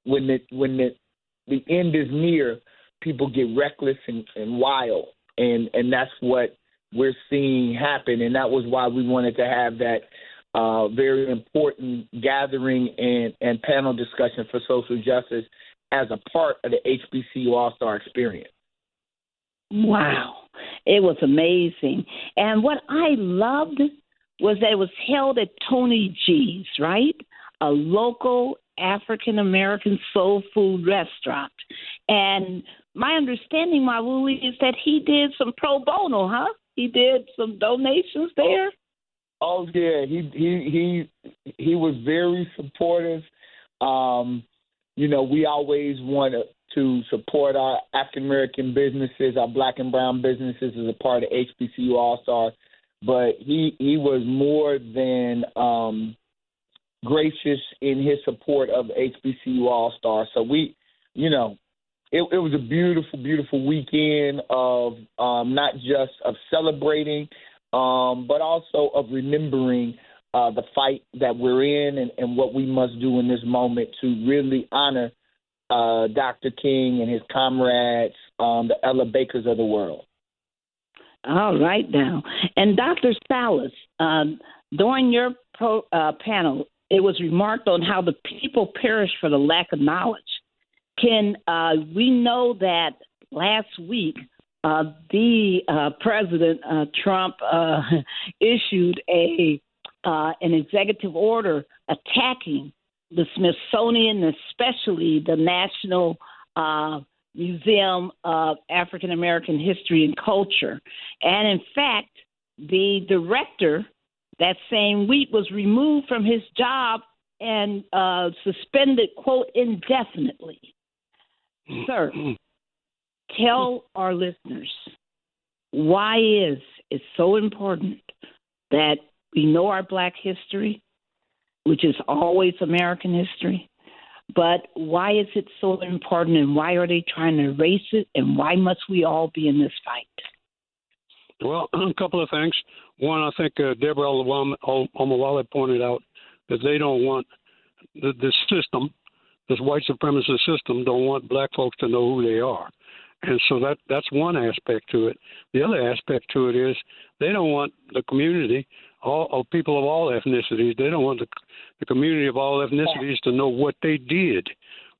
the end is near, people get reckless and wild, and that's what we're seeing happen. And that was why we wanted to have that very important gathering and panel discussion for social justice as a part of the HBCU All-Star experience. Wow. It was amazing. And what I loved was that it was held at Tony G's, right? A local African-American soul food restaurant. And my understanding, Mawuli, is that he did some pro bono, huh? He did some donations there? Oh, yeah. He was very supportive. We always want to support our African-American businesses, our black and brown businesses as a part of HBCU All-Star. But he was more than gracious in his support of HBCU All-Star. So it was a beautiful, beautiful weekend of not just of celebrating, but also of remembering the fight that we're in and what we must do in this moment to really honor Dr. King and his comrades, the Ella Bakers of the world. All right now. And Dr. Salas, during your panel, it was remarked on how the people perish for the lack of knowledge. We know that last week the President Trump issued an executive order attacking the Smithsonian, especially the National Museum of African American History and Culture. And in fact, the director that same week was removed from his job and suspended, quote, indefinitely. Sir, tell our listeners, why is it so important that we know our Black history, which is always American history, but why is it so important, and why are they trying to erase it, and why must we all be in this fight? Well, a couple of things. One, I think Deborah Mawuli pointed out that they don't want this system, this white supremacist system, don't want black folks to know who they are. And so that's one aspect to it. The other aspect to it is they don't want the community, all people of all ethnicities, they don't want the community of all ethnicities to know what they did,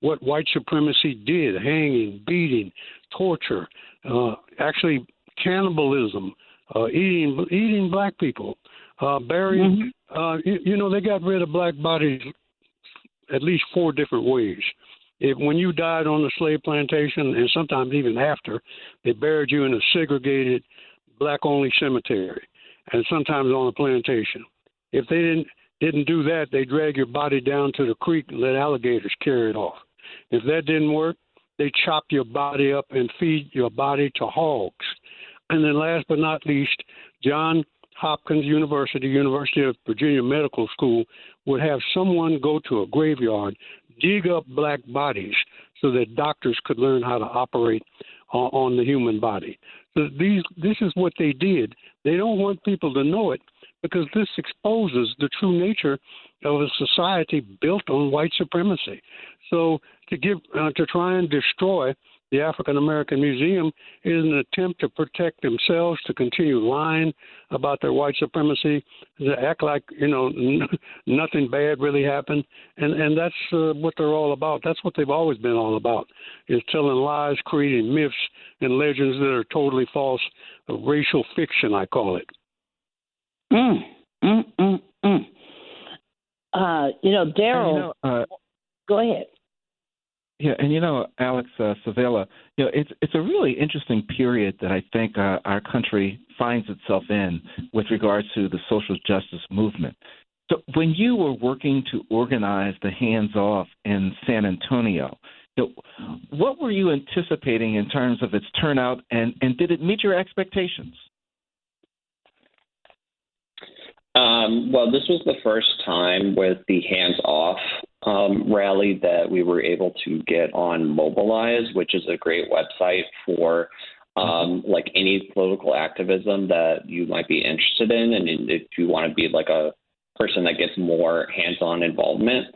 what white supremacy did, hanging, beating, torture, actually cannibalism, eating black people, burying. They got rid of black bodies at least 4 different ways. When you died on the slave plantation, and sometimes even after, they buried you in a segregated black-only cemetery, and sometimes on a plantation. If they didn't do that, they drag your body down to the creek and let alligators carry it off. If that didn't work, they chop your body up and feed your body to hogs. And then last but not least, Johns Hopkins University of Virginia Medical School would have someone go to a graveyard, dig up black bodies so that doctors could learn how to operate on the human body. So this is what they did. They don't want people to know it because this exposes the true nature of a society built on white supremacy. So to try and destroy the African American Museum is an attempt to protect themselves, to continue lying about their white supremacy, to act like, nothing bad really happened. And that's what they're all about. That's what they've always been all about, is telling lies, creating myths and legends that are totally false, racial fiction, I call it. Daryl, go ahead. Yeah, and Alex, Svehla, it's a really interesting period that I think our country finds itself in with regards to the social justice movement. So when you were working to organize the Hands Off in San Antonio, what were you anticipating in terms of its turnout, and did it meet your expectations? Well, this was the first time with the Hands Off rally that we were able to get on Mobilize, which is a great website for like any political activism that you might be interested in, and if you want to be like a person that gets more hands-on involvement.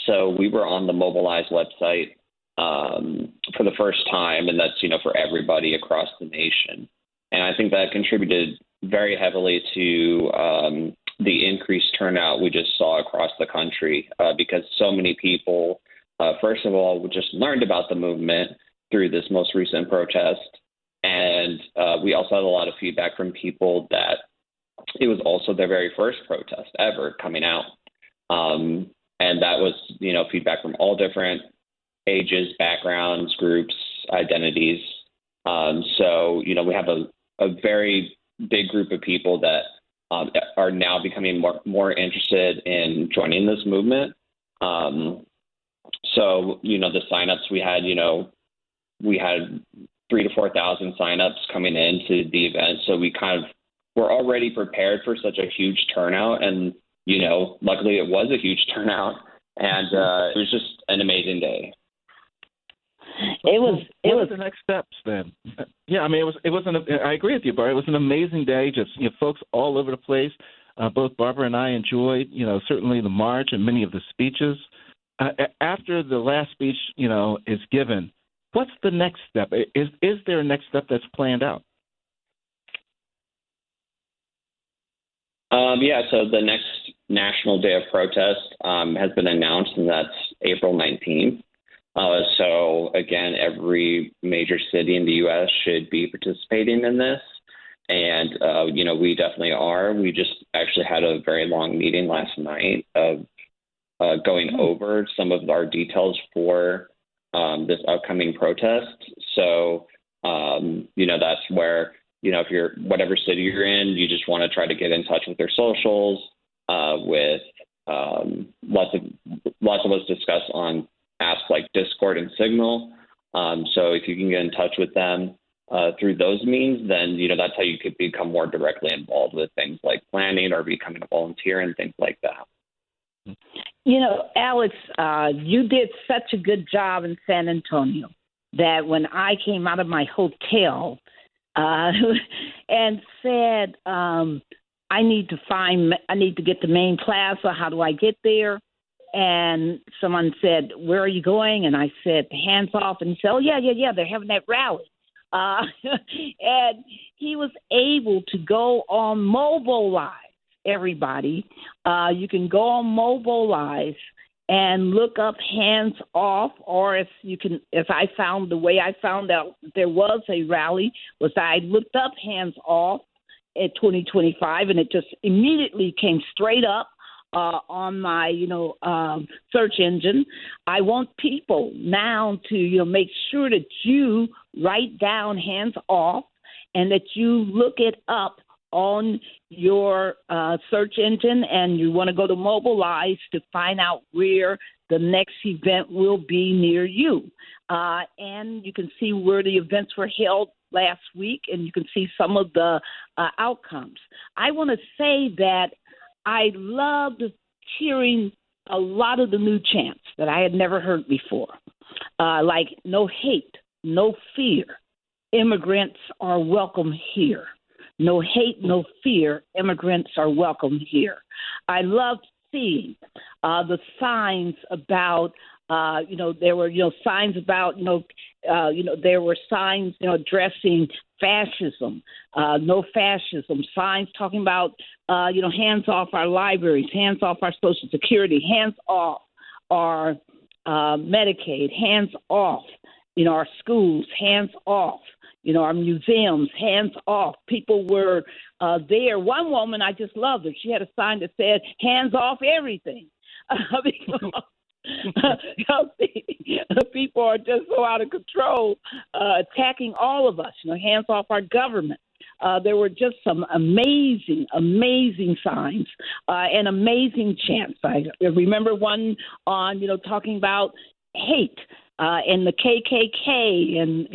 So we were on the Mobilize website for the first time, and that's, for everybody across the nation. And I think that contributed very heavily to the increased turnout we just saw across the country because so many people, first of all, just learned about the movement through this most recent protest. And we also had a lot of feedback from people that it was also their very first protest ever coming out. And that was, feedback from all different ages, backgrounds, groups, identities. So, we have a very big group of people that are now becoming more interested in joining this movement. So, the signups we had, we had 3,000 to 4,000 signups coming into the event. So we kind of were already prepared for such a huge turnout. And, luckily it was a huge turnout. And it was just an amazing day. What were the next steps then? Yeah, I mean, I agree with you, Bart. It was an amazing day. Just folks all over the place. Both Barbara and I enjoyed, certainly the march and many of the speeches. After the last speech, is given, what's the next step? Is there a next step that's planned out? So the next National Day of Protest has been announced, and that's April 19th. So, again, every major city in the U.S. should be participating in this. And, we definitely are. We just actually had a very long meeting last night of going over some of our details for this upcoming protest. So, that's where, if you're whatever city you're in, you just want to try to get in touch with their socials, with lots of us discuss on apps like Discord and Signal. So if you can get in touch with them through those means, then, that's how you could become more directly involved with things like planning or becoming a volunteer and things like that. Alex, you did such a good job in San Antonio that when I came out of my hotel and said, I need to get to main plaza. How do I get there? And someone said, where are you going? And I said, hands off. And he said, oh, yeah, they're having that rally. And he was able to go on Mobilize, everybody. You can go on Mobilize and look up hands off, or if I found the way I found out there was a rally was I looked up hands off at 2025, and it just immediately came straight up on my, search engine. I want people now to, make sure that you write down hands off and that you look it up on your search engine, and you want to go to Mobilize to find out where the next event will be near you. And you can see where the events were held last week, and you can see some of the outcomes. I want to say that I loved hearing a lot of the new chants that I had never heard before, like no hate, no fear, immigrants are welcome here. No hate, no fear, immigrants are welcome here. I loved seeing the signs about, there were, signs about, there were signs, addressing fascism, no fascism, signs talking about, hands off our libraries, hands off our Social Security, hands off our Medicaid, hands off, our schools, hands off, our museums, hands off. People were there. One woman, I just loved her. She had a sign that said, hands off everything. People are just so out of control, attacking all of us, hands off our government. There were just some amazing signs and amazing chants. I remember one on, talking about hate and the KKK and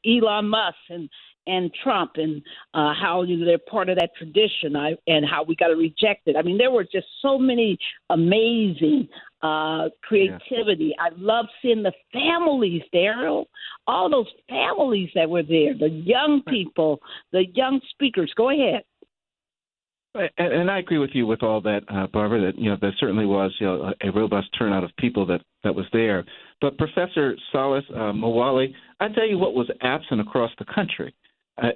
Elon Musk and Trump and how they're part of that tradition and how we got to reject it. I mean, there were just so many amazing creativity. I love seeing the families, Daryl, all those families that were there, the young people, the young speakers. Go ahead. And I agree with you with all that, Barbara, that, there certainly was, a robust turnout of people that was there. But Professor Salas, Mawuli, I tell you what was absent across the country,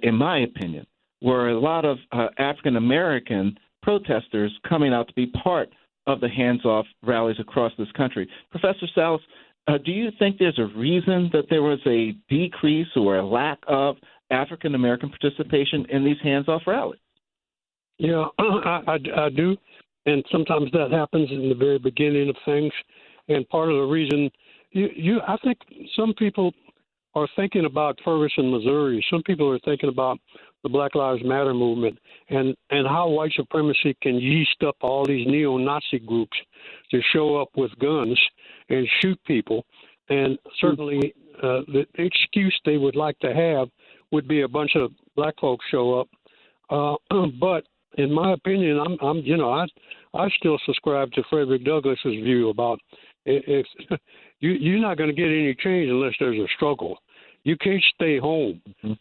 in my opinion, were a lot of African-American protesters coming out to be part of the hands-off rallies across this country. Professor Salas, do you think there's a reason that there was a decrease or a lack of African-American participation in these hands-off rallies? Yeah, I do, and sometimes that happens in the very beginning of things. And part of the reason, I think some people are thinking about Ferguson, Missouri. Some people are thinking about the Black Lives Matter movement and how white supremacy can yeast up all these neo-Nazi groups to show up with guns and shoot people. And certainly the excuse they would like to have would be a bunch of black folks show up. But in my opinion, I still subscribe to Frederick Douglass's view about you're not going to get any change unless there's a struggle. You can't stay home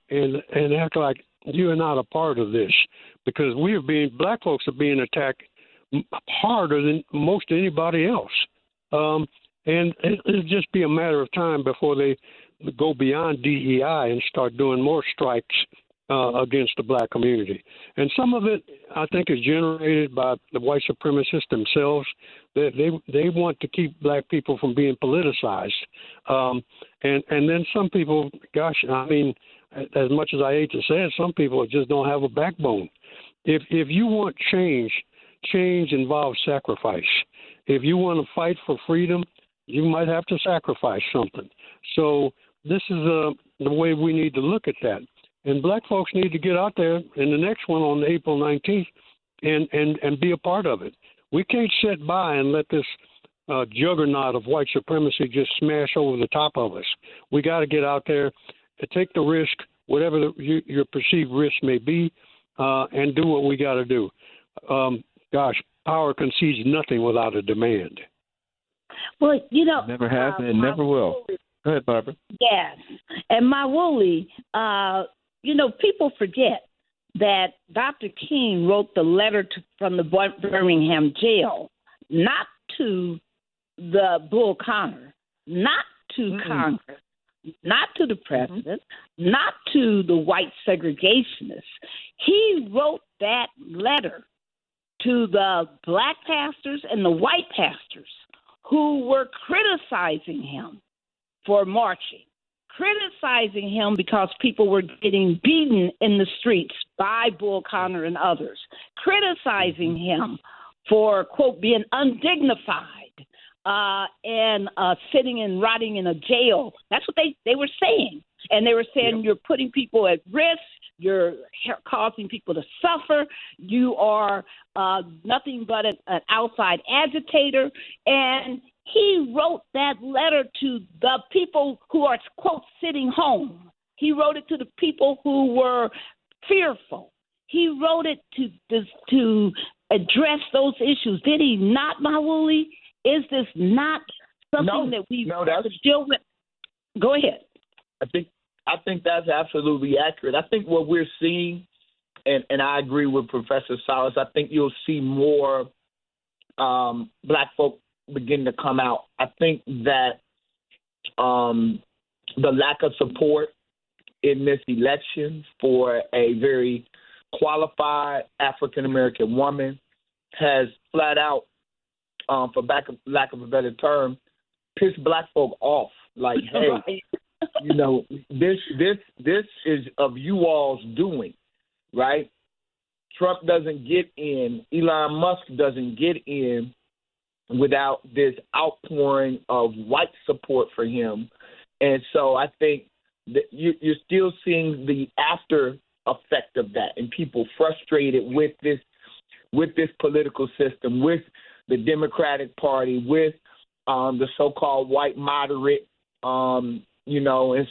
and act like you're not a part of this, because black folks are being attacked harder than most anybody else. And it'll just be a matter of time before they go beyond DEI and start doing more strikes against the black community. And some of it, I think, is generated by the white supremacists themselves. They want to keep black people from being politicized. And then some people, gosh, I mean, as much as I hate to say it, some people just don't have a backbone. If you want change involves sacrifice. If you want to fight for freedom, you might have to sacrifice something. So this is the way we need to look at that. And black folks need to get out there in the next one on April 19th and be a part of it. We can't sit by and let this juggernaut of white supremacy just smash over the top of us. We got to get out there and take the risk, whatever your perceived risk may be, and do what we got to do. Gosh, power concedes nothing without a demand. Well, never has and it never will. Go ahead, Barbara. Yes, and Mawuli, people forget that Dr. King wrote the letter from the Birmingham jail, not to the Bull Connor, not to Congress, not to the president, not to the white segregationists. He wrote that letter to the black pastors and the white pastors who were criticizing him for marching, criticizing him because people were getting beaten in the streets by Bull Connor and others, criticizing him for, quote, being undignified and sitting and rotting in a jail. That's what they were saying. And they were saying, you're putting people at risk. You're causing people to suffer. You are nothing but an outside agitator. And he wrote that letter to the people who are, quote, sitting home. He wrote it to the people who were fearful. He wrote it to address those issues. Did he not, Mawuli? Is this not something that we have to deal with? Go ahead. I think that's absolutely accurate. I think what we're seeing, and I agree with Professor Salas, I think you'll see more black folk begin to come out. I think that the lack of support in this election for a very qualified African-American woman has flat out, for lack of a better term, pissed black folk off. Like, hey, this is of you all's doing, right? Trump doesn't get in, Elon Musk doesn't get in without this outpouring of white support for him. And so I think that you're still seeing the after effect of that, and people frustrated with this political system, with the Democratic Party, with the so-called white moderate, and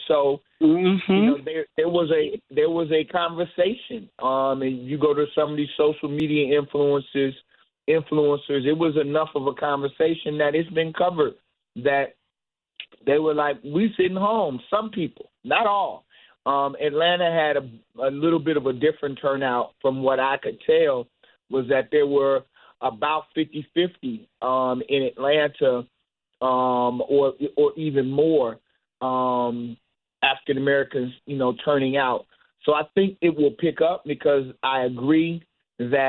so there was a conversation. And you go to some of these social media influencers, it was enough of a conversation that it's been covered that they were like, we sitting home. Some people, not all. Atlanta had a little bit of a different turnout from what I could tell, was that there were about 50-50 in Atlanta, or even more African Americans, turning out. So I think it will pick up because I agree that